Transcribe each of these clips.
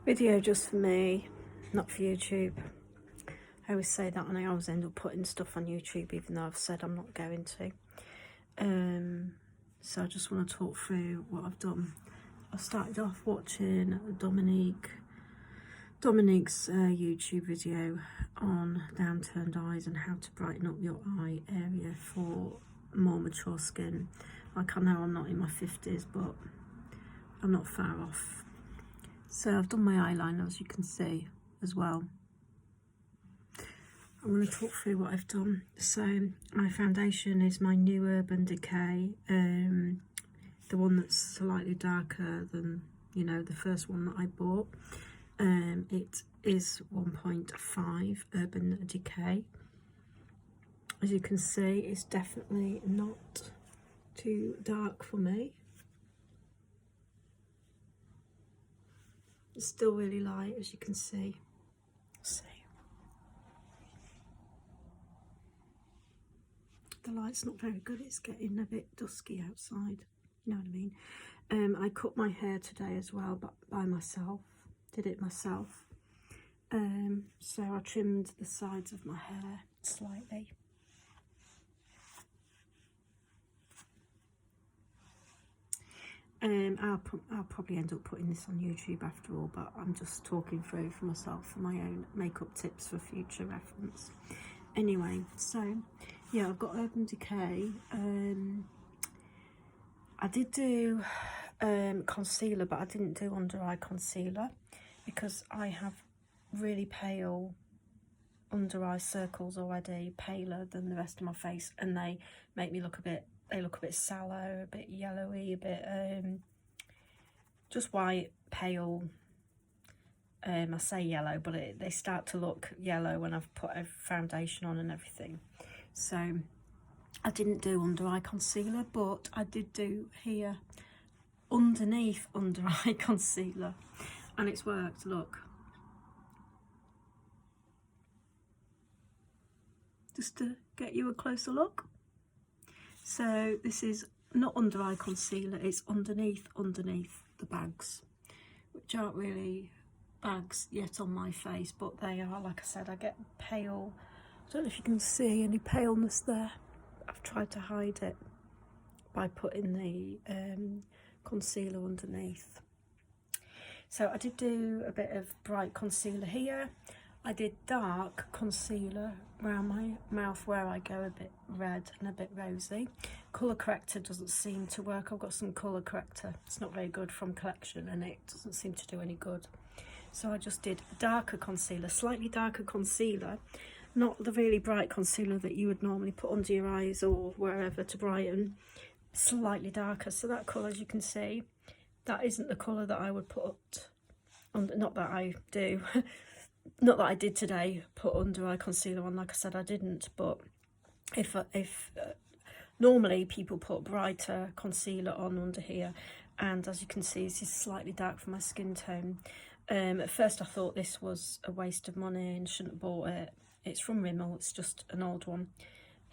Video just for me, not for YouTube. I always say that and I always end up putting stuff on YouTube even though I've said I'm not going to. So I just want to talk through what I've done. I started off watching Dominique's YouTube video on downturned eyes and how to brighten up your eye area for more mature skin. Like, I know I'm not in my 50s, but I'm not far off. So I've done my eyeliner, as you can see, as well. I'm going to talk through what I've done. So my foundation is my new Urban Decay, the one that's slightly darker than, you know, the first one that I bought. It is 1.5 Urban Decay. As you can see, it's definitely not too dark for me. It's still really light, as you can see. The light's not very good, it's getting a bit dusky outside, you know what I mean. I cut my hair today as well, but by myself, did it myself. So I trimmed the sides of my hair slightly. I'll probably end up putting this on YouTube after all, but I'm just talking through for myself for my own makeup tips for future reference. Anyway, so yeah, I've got Urban Decay. I did do concealer, but I didn't do under eye concealer because I have really pale under eye circles already, paler than the rest of my face, and they make me look a bit, they look a bit sallow, a bit yellowy, a bit just white, pale. I say yellow, but they start to look yellow when I've put a foundation on and everything. So I didn't do under eye concealer, but I did do here underneath under eye concealer, and it's worked. Look, just to get you a closer look. So this is not under eye concealer, it's underneath the bags, which aren't really bags yet on my face, but they are. Like I said, I get pale. I don't know if you can see any paleness there. I've tried to hide it by putting the concealer underneath. So I did do a bit of bright concealer here. I did dark concealer around my mouth where I go a bit red and a bit rosy. Colour corrector doesn't seem to work. I've got some colour corrector. It's not very good from Collection and it doesn't seem to do any good. So I just did darker concealer, slightly darker concealer, not the really bright concealer that you would normally put under your eyes or wherever to brighten, slightly darker. So that colour, as you can see, that isn't the colour that I would put on, not that I do. Not that I did today, put under eye concealer on. Like I said, I didn't, but if normally people put brighter concealer on under here, and as you can see, this is slightly dark for my skin tone. At first I thought this was a waste of money and shouldn't have bought it. It's from Rimmel, it's just an old one.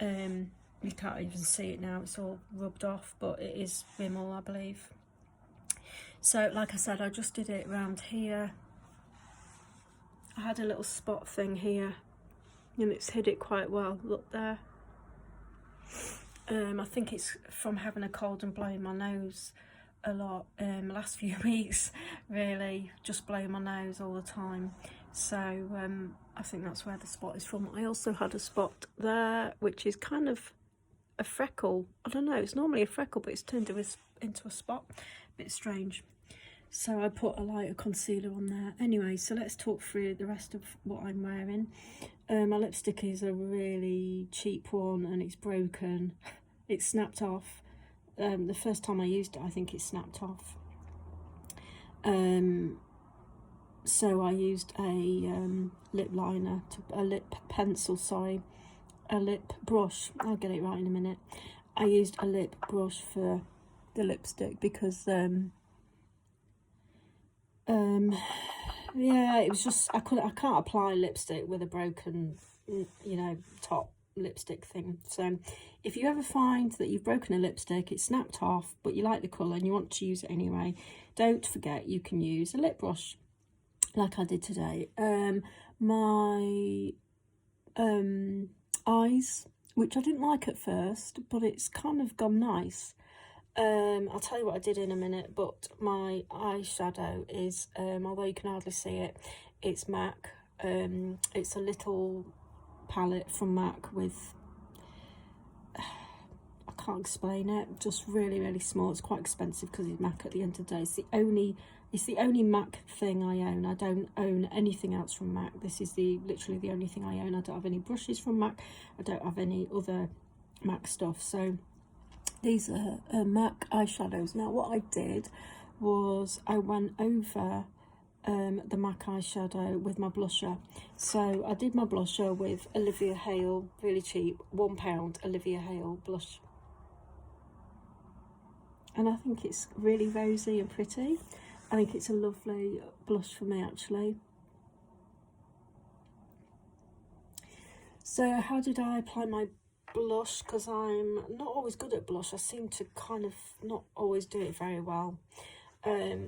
You can't even see it now, it's all rubbed off, but it is Rimmel, I believe. So like I said, I just did it around here. I had a little spot thing here and it's hid it quite well, look there. I think it's from having a cold and blowing my nose a lot the last few weeks, really, just blowing my nose all the time. So I think that's where the spot is from. I also had a spot there, which is kind of a freckle. I don't know, it's normally a freckle, but it's turned into a spot. A bit strange. So I put a lighter concealer on there. Anyway, so let's talk through the rest of what I'm wearing. My lipstick is a really cheap one and it's broken. It snapped off. The first time I used it, I think it snapped off. So I used a lip liner, a lip pencil, sorry, a lip brush. I'll get it right in a minute. I used a lip brush for the lipstick because yeah, it was just I can't apply lipstick with a broken, you know, top lipstick thing. So if you ever find that you've broken a lipstick, it's snapped off, but you like the colour and you want to use it anyway, don't forget you can use a lip brush. like I did today. My eyes, which I didn't like at first, but it's kind of gone nice. I'll tell you what I did in a minute, but my eyeshadow is, although you can hardly see it, it's MAC. It's a little palette from MAC with, I can't explain it, just really, really small. It's quite expensive because it's MAC at the end of the day. It's the only MAC thing I own. I don't own anything else from MAC. This is literally the only thing I own. I don't have any brushes from MAC. I don't have any other MAC stuff. So these are MAC eyeshadows. Now what I did was I went over the MAC eyeshadow with my blusher. So I did my blusher with Olivia Hale, really cheap, £1 Olivia Hale blush. And I think it's really rosy and pretty. I think it's a lovely blush for me, actually. So how did I apply my blush? Because I'm not always good at blush. I seem to kind of not always do it very well.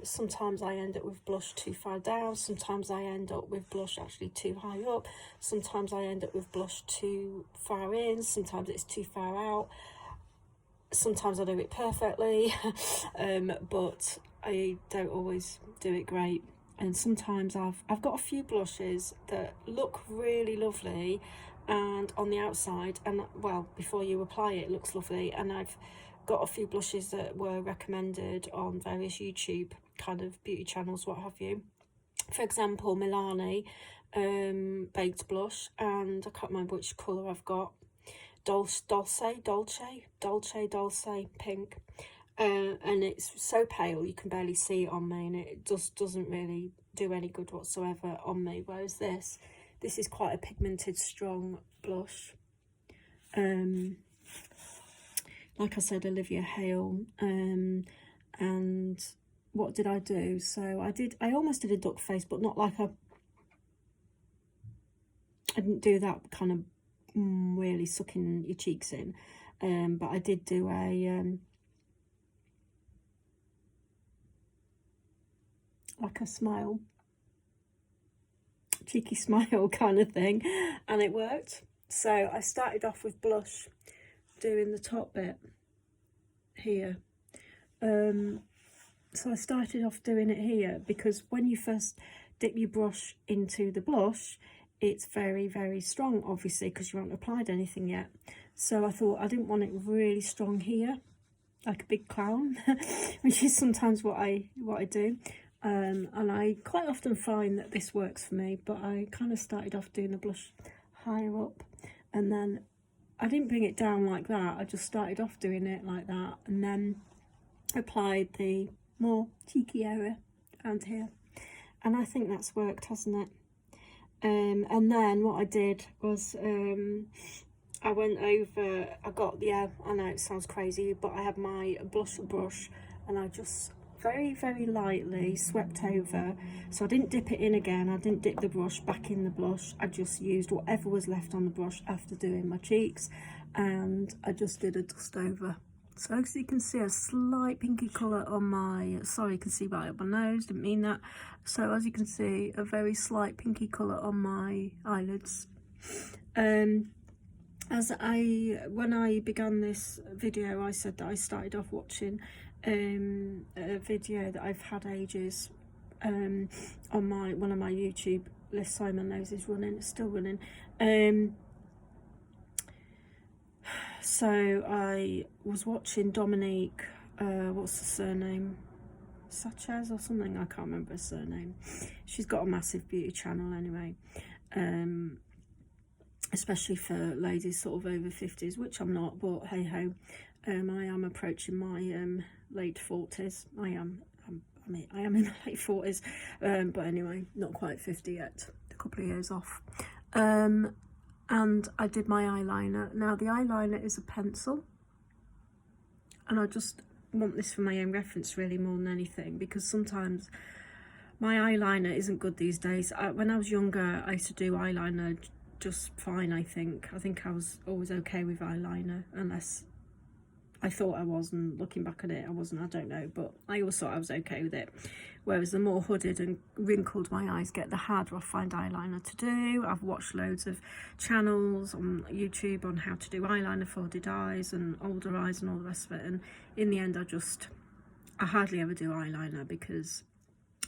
Sometimes I end up with blush too far down. Sometimes I end up with blush actually too high up. Sometimes I end up with blush too far in. Sometimes it's too far out. Sometimes I do it perfectly, but I don't always do it great. And sometimes I've got a few blushes that look really lovely, and on the outside, and well, before you apply it, it looks lovely. And I've got a few blushes that were recommended on various YouTube kind of beauty channels, what have you. For example, Milani baked blush, and I can't remember which colour I've got. Dolce pink, and it's so pale you can barely see it on me, and it just doesn't really do any good whatsoever on me. Whereas this is quite a pigmented, strong blush. Like I said, Olivia Hale. And what did I do? So I almost did a duck face, but not like I didn't do that kind of really sucking your cheeks in, but I did do a like a smile, cheeky smile kind of thing, and it worked. So I started off with blush, doing the top bit here. So I started off doing it here because when you first dip your brush into the blush, it's very, very strong, obviously, because you haven't applied anything yet. So I thought I didn't want it really strong here, like a big clown, which is sometimes what I do. And I quite often find that this works for me, but I kind of started off doing the blush higher up, and then I didn't bring it down like that. I just started off doing it like that, and then applied the more cheeky area around here. And I think that's worked, hasn't it? And then what I did was I went over, I know it sounds crazy, but I had my blusher brush, and I just very, very lightly swept over. So I didn't dip it in again. I didn't dip the brush back in the blush. I just used whatever was left on the brush after doing my cheeks, and I just did a dust over. So as you can see, a slight pinky colour on my, sorry, you can see right up my nose, didn't mean that. So as you can see, a very slight pinky colour on my eyelids. When I began this video, I said that I started off watching a video that I've had ages on one of my YouTube lists. Sorry, my nose is running, it's still running. So I was watching Dominique, what's the surname? Sanchez or something, I can't remember her surname. She's got a massive beauty channel anyway, especially for ladies sort of over 50s, which I'm not, but hey ho. I am approaching my late 40s. I am in my late 40s, but anyway, not quite 50 yet, a couple of years off. And I did my eyeliner. Now the eyeliner is a pencil, and I just want this for my own reference really more than anything, because sometimes my eyeliner isn't good these days. When I was younger, I used to do eyeliner just fine. I think I was always okay with eyeliner, unless I thought I was, and looking back at it I wasn't. I don't know, but I always thought I was okay with it. whereas the more hooded and wrinkled my eyes get, the harder I find eyeliner to do. I've watched loads of channels on YouTube on how to do eyeliner for hooded eyes and older eyes and all the rest of it, and in the end I hardly ever do eyeliner because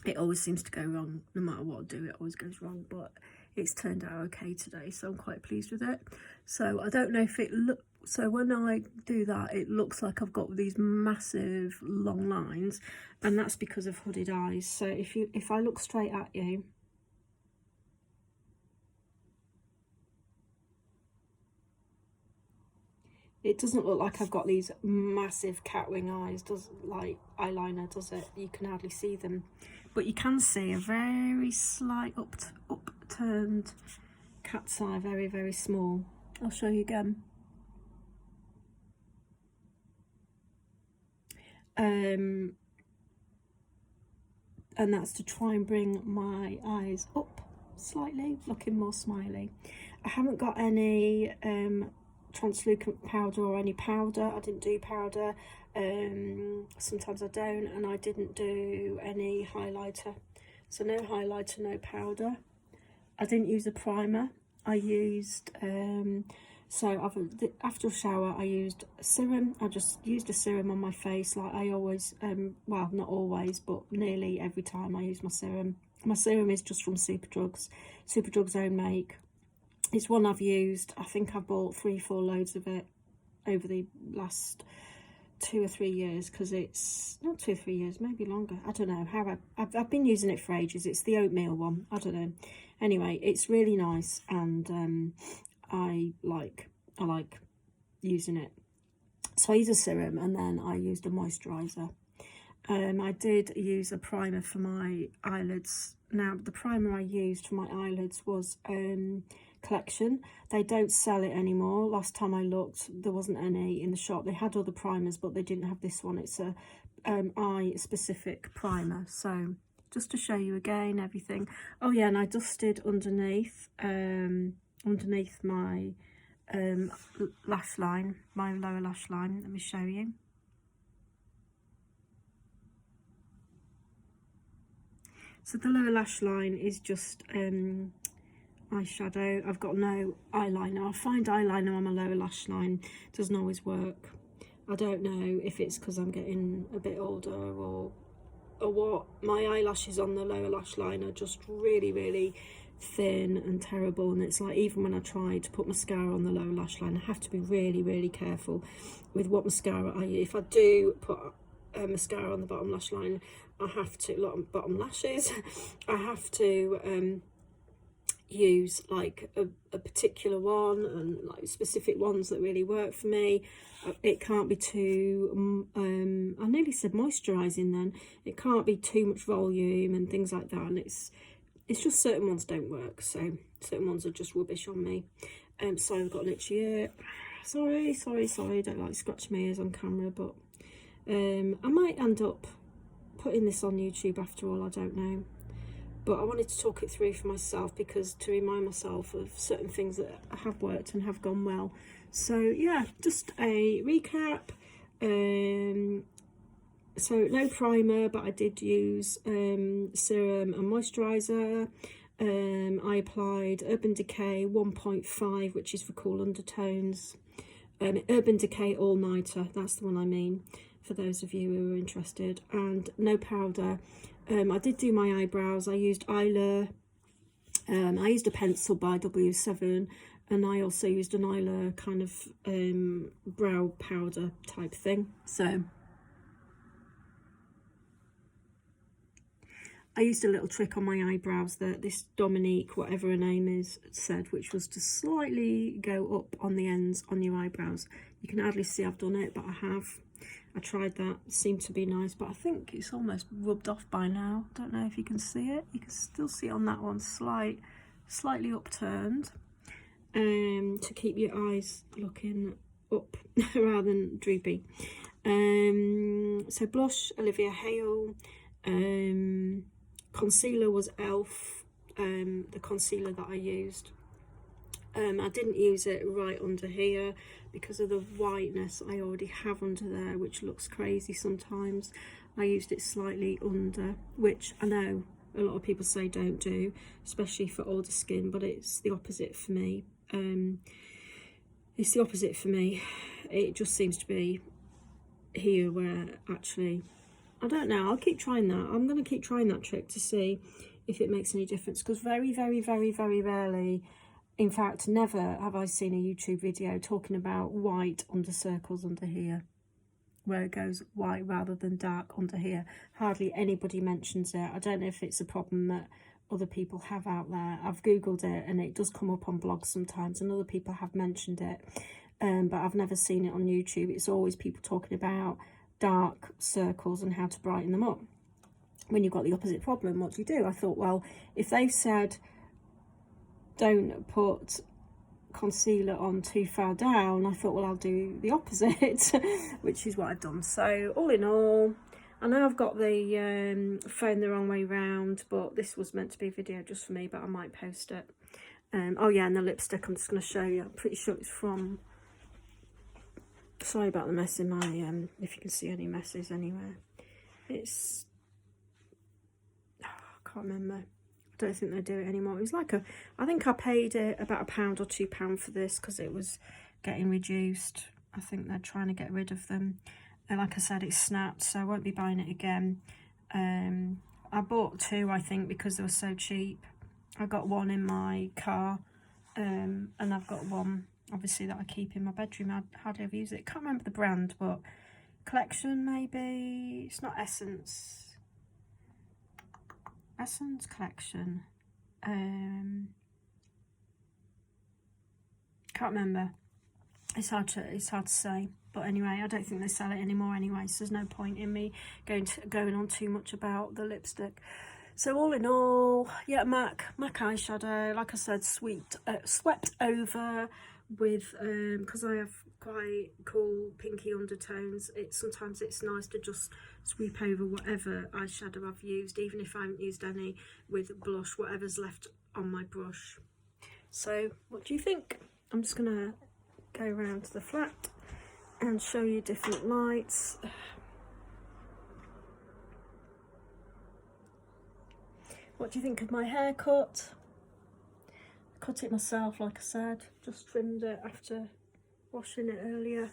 it always seems to go wrong. No matter what I do, it always goes wrong, but it's turned out okay today, so I'm quite pleased with it. So I don't know if it looks, so when I do that, it looks like I've got these massive long lines, and that's because of hooded eyes. So if I look straight at you, it doesn't look like I've got these massive cat wing eyes, like eyeliner, does it? You can hardly see them. But you can see a very slight upturned cat's eye, very, very small. I'll show you again. And that's to try and bring my eyes up slightly, looking more smiley. I haven't got any translucent powder or any powder. I didn't do powder. Sometimes I don't, and I didn't do any highlighter. So no highlighter, no powder. I didn't use a primer. I used after a shower I used a serum. I just used a serum on my face like I always, well, not always, but nearly every time I use my serum. My serum is just from Superdrug's own make. It's one I've used. I think I've bought 3-4 loads of it over the last 2 or 3 years, because it's not 2 or 3 years, maybe longer. I don't know how I've been using it for ages. It's the oatmeal one. I don't know. Anyway, it's really nice, and I like using it. So I used a serum, and then I used a moisturizer. I did use a primer for my eyelids. Now the primer I used for my eyelids was Collection. They don't sell it anymore. Last time I looked, there wasn't any in the shop. They had other primers, but they didn't have this one. It's a eye specific primer. So just to show you again everything. Oh yeah, and I dusted underneath my lash line, my lower lash line. Let me show you. So the lower lash line is just eyeshadow. I've got no eyeliner. I find eyeliner on my lower lash line doesn't always work. I don't know if it's because I'm getting a bit older or what. My eyelashes on the lower lash line are just really, really thin and terrible, and it's like even when I try to put mascara on the lower lash line, I have to be really, really careful with what mascara I use. If I do put mascara on the bottom lash line, I have to, bottom lashes, I have to use like a particular one, and like specific ones that really work for me. It can't be too I nearly said moisturizing then. It can't be too much volume and things like that, and it's just certain ones don't work, so certain ones are just rubbish on me. So I've got an itchy ear. Sorry, don't like scratching my ears on camera, but I might end up putting this on YouTube after all, I don't know. But I wanted to talk it through for myself, because to remind myself of certain things that have worked and have gone well. So yeah, just a recap. So no primer, but I did use serum and moisturizer. I applied Urban Decay 1.5, which is for cool undertones. Urban Decay All Nighter, that's the one I mean, for those of you who are interested. And no powder. I did do my eyebrows. I used Eyelure. I used a pencil by W7, and I also used an Eyelure kind of brow powder type thing. So I used a little trick on my eyebrows that this Dominique, whatever her name is, said, which was to slightly go up on the ends on your eyebrows. You can hardly see I've done it, but I have. I tried that. It seemed to be nice, but I think it's almost rubbed off by now. Don't know if you can see it. You can still see on that one, slightly upturned, to keep your eyes looking up rather than droopy. So blush, Olivia Hale. Concealer was Elf, the concealer that I used. I didn't use it right under here because of the whiteness I already have under there, which looks crazy sometimes. I used it slightly under, which I know a lot of people say don't do, especially for older skin, but it's the opposite for me. It's the opposite for me. It just seems to be here where actually, I don't know, I'll keep trying that. I'm going to keep trying that trick to see if it makes any difference, because very, very, very, very rarely, in fact never, have I seen a YouTube video talking about white under circles under here, where it goes white rather than dark under here. Hardly anybody mentions it. I don't know if it's a problem that other people have out there. I've googled it and it does come up on blogs sometimes, and other people have mentioned it, but I've never seen it on YouTube. It's always people talking about dark circles and how to brighten them up. When you've got the opposite problem, what do? I thought, well, if they've said don't put concealer on too far down, I thought, well, I'll do the opposite, which is what I've done. So all in all, I know I've got the phone the wrong way round, but this was meant to be a video just for me, but I might post it. Oh yeah, and the lipstick I'm just going to show you. I'm pretty sure it's from, sorry about the mess in my, if you can see any messes anywhere. It's, oh, I can't remember. I don't think they do it anymore. It was like a, I think I paid it about £1 or £2 for this because it was getting reduced. I think they're trying to get rid of them. And like I said, it's snapped, so I won't be buying it again. I bought 2, I think, because they were so cheap. I got 1 in my car, and I've got 1, obviously, that I keep in my bedroom. I hardly ever use it. Can't remember the brand, but Collection, maybe. It's not Essence. Essence Collection. Can't remember. It's hard to say. But anyway, I don't think they sell it anymore anyway, so there's no point in me going on too much about the lipstick. So all in all, yeah, MAC eyeshadow, like I said, swept over with, because I have quite cool pinky undertones, sometimes it's nice to just sweep over whatever eyeshadow I've used, even if I haven't used any, with blush, whatever's left on my brush. So what do you think? I'm just gonna go around to the flat and show you different lights. What do you think of my haircut? I cut it myself, like I said, just trimmed it after washing it earlier.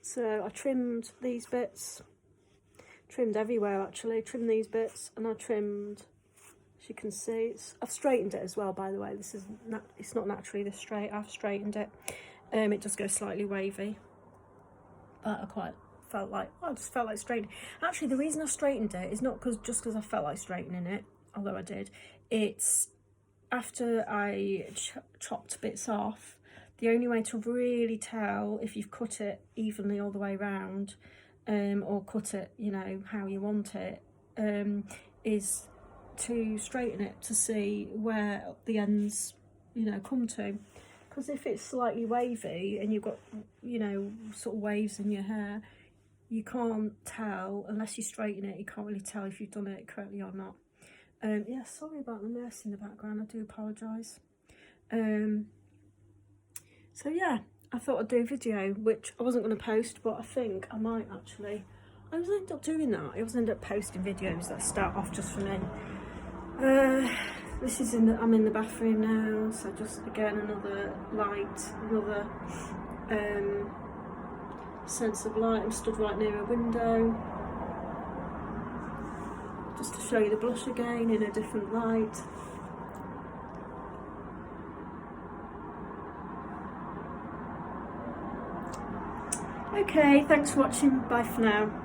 So I trimmed these bits, trimmed everywhere actually, trimmed these bits, and I trimmed, as you can see, I've straightened it as well, by the way. This is it's not naturally this straight. I've straightened it. It just goes slightly wavy, but I quite felt like, I just felt like straightening. Actually, the reason I straightened it is not just because I felt like straightening it, although I did. It's after I chopped bits off. The only way to really tell if you've cut it evenly all the way around, or cut it, you know, how you want it, is to straighten it to see where the ends, you know, come to. Because if it's slightly wavy and you've got, you know, sort of waves in your hair, you can't tell, unless you straighten it, you can't really tell if you've done it correctly or not. Yeah, sorry about the mess in the background, I do apologise. So yeah, I thought I'd do a video, which I wasn't going to post, but I think I might actually. I was end up doing that. I always end up posting videos that start off just for me. This is I'm in the bathroom now, so just again another light, another sense of light. I'm stood right near a window, just to show you the blush again in a different light. Okay, thanks for watching, bye for now.